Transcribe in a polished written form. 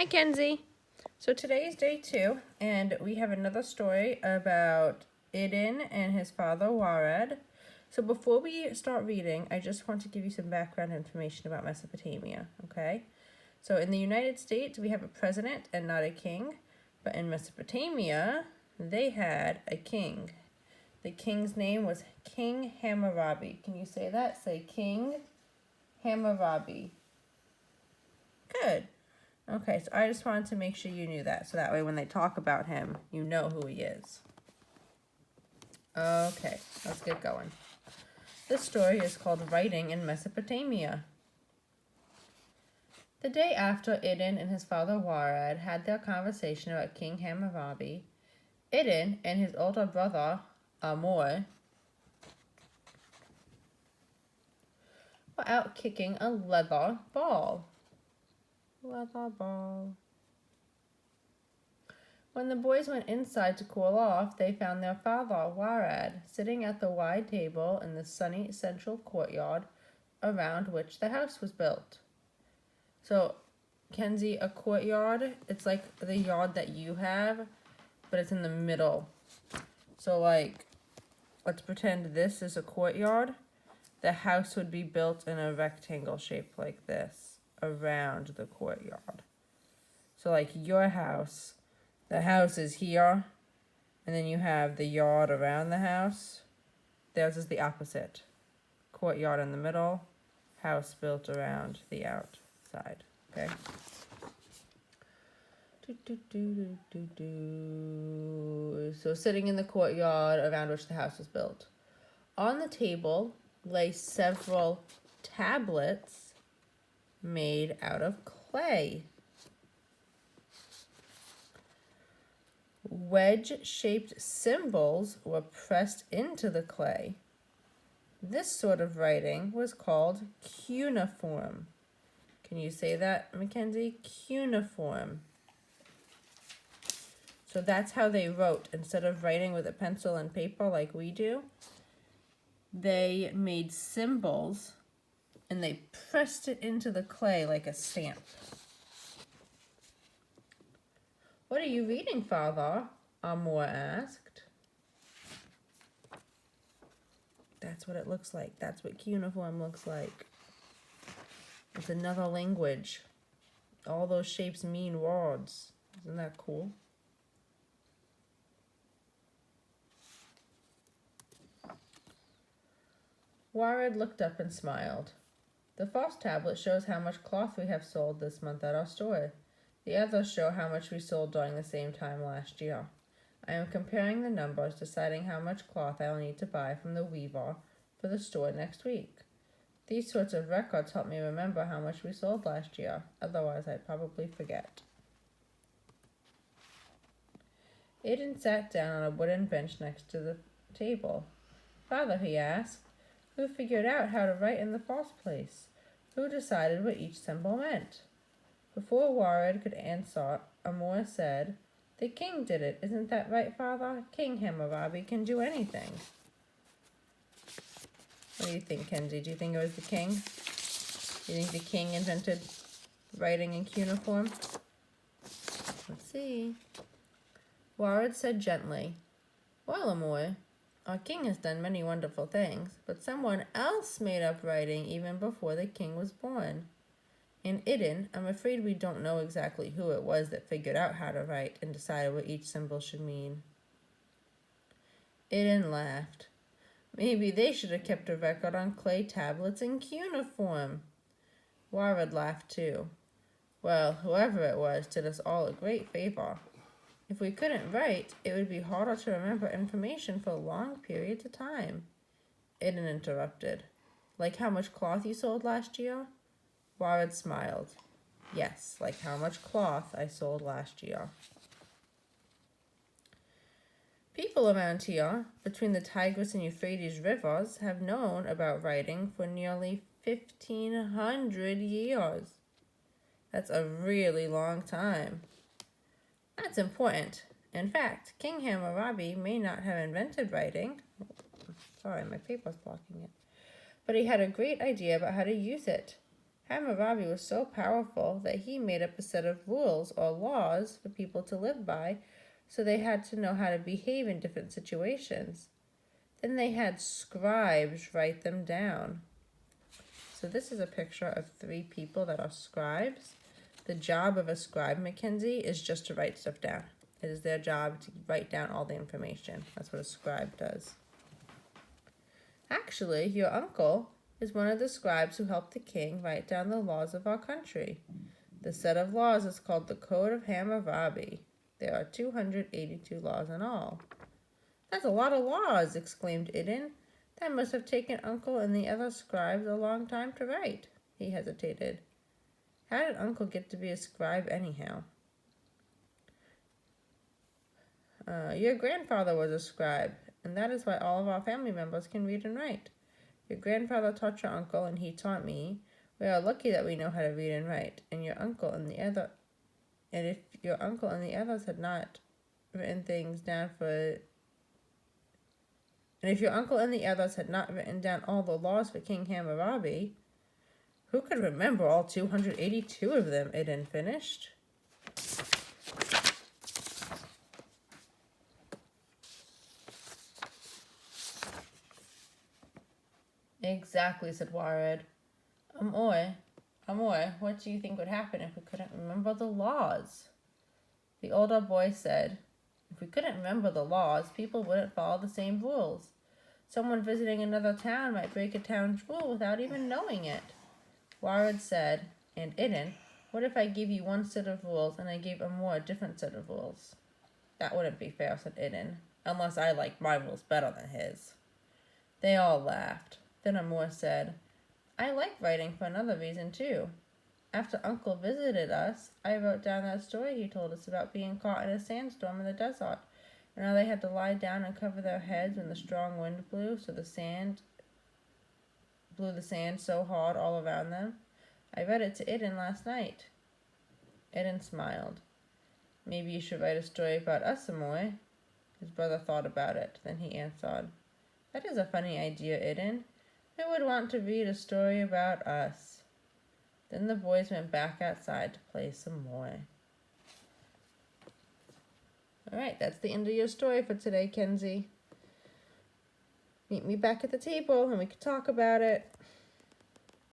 Hi, Kenzie. So today is day 2, and we have another story about Idin and his father, Wared. So before we start reading, I just want to give you some background information about Mesopotamia, okay? So in the United States, we have a president and not a king, but in Mesopotamia, they had a king. The king's name was King Hammurabi. Can you say that? Say King Hammurabi. Good. Okay, so I just wanted to make sure you knew that, so that way when they talk about him, you know who he is. Okay, let's get going. This story is called Writing in Mesopotamia. The day after Idin and his father Wared had their conversation about King Hammurabi, Idin and his older brother, Amor, were out kicking a leather ball. Leather ball. When the boys went inside to cool off, they found their father, Wared, sitting at the wide table in the sunny central courtyard around which the house was built. So, Kenzie, a courtyard, it's like the yard that you have, but it's in the middle. So, like, let's pretend this is a courtyard. The house would be built in a rectangle shape like this around the courtyard. So, like, your house, the house is here, and then you have the yard around the house. Theirs is the opposite. Courtyard in the middle, house built around the outside, okay? So sitting in the courtyard around which the house was built. On the table lay several tablets made out of clay. Wedge-shaped symbols were pressed into the clay. This sort of writing was called cuneiform. Can you say that, Mackenzie? Cuneiform. So that's how they wrote. Instead of writing with a pencil and paper like we do, they made symbols and they pressed it into the clay like a stamp. What are you reading, Father? Amor asked. That's what it looks like. That's what cuneiform looks like. It's another language. All those shapes mean words. Isn't that cool? Wared looked up and smiled. The first tablet shows how much cloth we have sold this month at our store. The others show how much we sold during the same time last year. I am comparing the numbers, deciding how much cloth I will need to buy from the weaver for the store next week. These sorts of records help me remember how much we sold last year, otherwise I'd probably forget. Aiden sat down on a wooden bench next to the table. Father, he asked, who figured out how to write in the first place? Who decided what each symbol meant? Before Wared could answer, Amor said, the king did it. Isn't that right, Father? King Hammurabi can do anything. What do you think, Kenzie? Do you think it was the king? Do you think the king invented writing in cuneiform? Let's see. Wared said gently, well, Amor, our king has done many wonderful things, but someone else made up writing even before the king was born. In Idin, I'm afraid we don't know exactly who it was that figured out how to write and decided what each symbol should mean. Idin laughed. Maybe they should have kept a record on clay tablets in cuneiform. Wared laughed too. Well, whoever it was did us all a great favor. If we couldn't write, it would be harder to remember information for long periods of time. Idin interrupted. Like how much cloth you sold last year? Wared smiled. Yes, like how much cloth I sold last year. People around here, between the Tigris and Euphrates rivers, have known about writing for nearly 1,500 years. That's a really long time. That's important. In fact, King Hammurabi may not have invented writing. Sorry, my paper's blocking it. But he had a great idea about how to use it. Hammurabi was so powerful that he made up a set of rules or laws for people to live by, so they had to know how to behave in different situations. Then they had scribes write them down. So this is a picture of 3 people that are scribes. The job of a scribe, Mackenzie, is just to write stuff down. It is their job to write down all the information. That's what a scribe does. Actually, your uncle is one of the scribes who helped the king write down the laws of our country. The set of laws is called the Code of Hammurabi. There are 282 laws in all. That's a lot of laws, exclaimed Idun. That must have taken Uncle and the other scribes a long time to write. He hesitated. How did Uncle get to be a scribe anyhow? Your grandfather was a scribe, and that is why all of our family members can read and write. Your grandfather taught your uncle, and he taught me. We are lucky that we know how to read and write. And if your uncle and the others had not written down all the laws for King Hammurabi, who could remember all 282 of them? Idun finished. Exactly, said Wared. Amoy, what do you think would happen if we couldn't remember the laws? The older boy said, if we couldn't remember the laws, people wouldn't follow the same rules. Someone visiting another town might break a town's rule without even knowing it. Wared said, and Idun, what if I give you one set of rules and I gave Amor a different set of rules? That wouldn't be fair, said Idun, unless I liked my rules better than his. They all laughed. Then Amor said, I like writing for another reason, too. After Uncle visited us, I wrote down that story he told us about being caught in a sandstorm in the desert, and how they had to lie down and cover their heads when the strong wind blew, so the sand so hard all around them. I read it to Idun last night. Idun smiled. Maybe you should write a story about us, Amoy. His brother thought about it. Then he answered, that is a funny idea, Idun. Who would want to read a story about us? Then the boys went back outside to play some more. Alright, that's the end of your story for today, Kenzi. Meet me back at the table and we can talk about it.